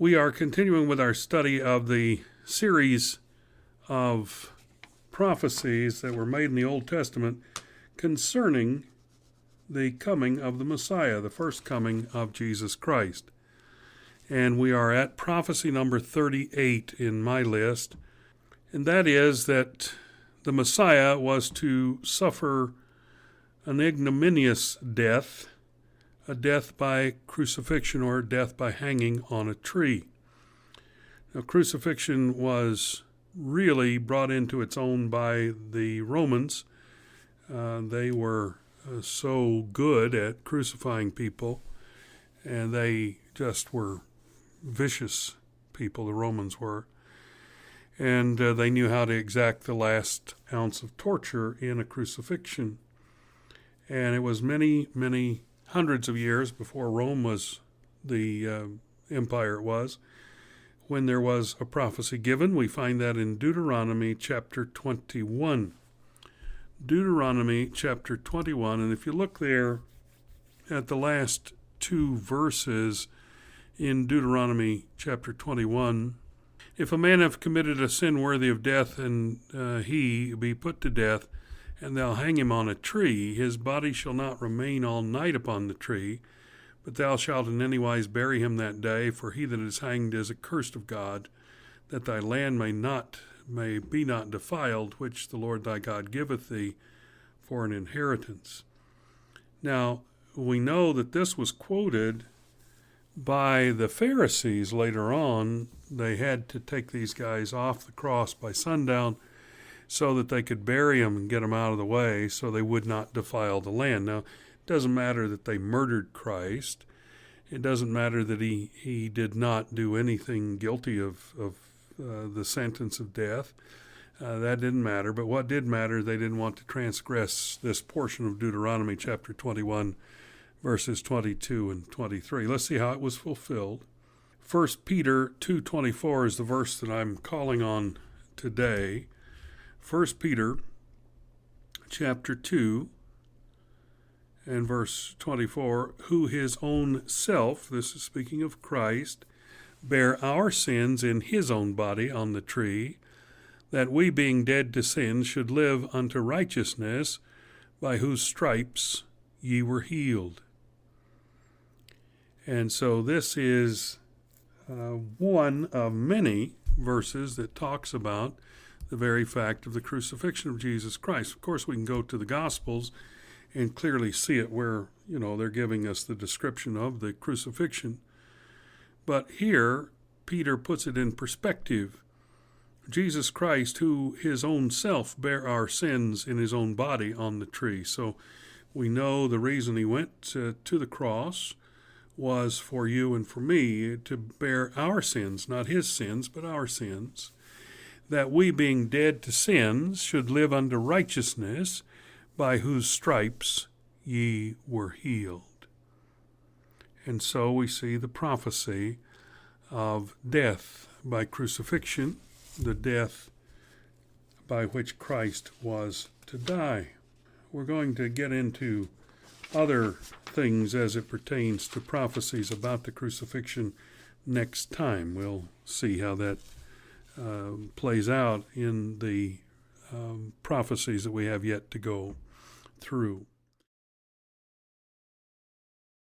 We are continuing with our study of the series of prophecies that were made in the Old Testament concerning the coming of the Messiah, the first coming of Jesus Christ. And we are at prophecy number 38 in my list, and that is that the Messiah was to suffer an ignominious death, a death by crucifixion or death by hanging on a tree. Now, crucifixion was really brought into its own by the Romans. They were so good at crucifying people, and they just were vicious people, the Romans were. And they knew how to exact the last ounce of torture in a crucifixion. And it was many, many hundreds of years before Rome was the empire it was, when there was a prophecy given. We find that in Deuteronomy chapter 21. Deuteronomy chapter 21, and if you look there at the last two verses in Deuteronomy chapter 21, if a man have committed a sin worthy of death, and he be put to death, and thou hang him on a tree, his body shall not remain all night upon the tree, but thou shalt in any wise bury him that day, for he that is hanged is accursed of God, that thy land may be not defiled, which the Lord thy God giveth thee for an inheritance. Now, we know that this was quoted by the Pharisees later on. They had to take these guys off the cross by sundown so that they could bury them and get them out of the way so they would not defile the land. Now, it doesn't matter that they murdered Christ. It doesn't matter that he did not do anything guilty of the sentence of death. That didn't matter. But what did matter, they didn't want to transgress this portion of Deuteronomy chapter 21, verses 22 and 23. Let's see how it was fulfilled. 1 Peter 2:24 is the verse that I'm calling on today. 1 Peter chapter 2 and verse 24, who his own self, this is speaking of Christ, bare our sins in his own body on the tree, that we being dead to sin should live unto righteousness, by whose stripes ye were healed. And so this is one of many verses that talks about the very fact of the crucifixion of Jesus Christ. Of course, we can go to the Gospels and clearly see it where, they're giving us the description of the crucifixion. But here, Peter puts it in perspective. Jesus Christ, who his own self bare our sins in his own body on the tree. So we know the reason he went to the cross was for you and for me, to bear our sins, not his sins, but our sins, that we, being dead to sins, should live unto righteousness, by whose stripes ye were healed. And so we see the prophecy of death by crucifixion, the death by which Christ was to die. We're going to get into other things as it pertains to prophecies about the crucifixion next time. We'll see how that plays out in the prophecies that we have yet to go through.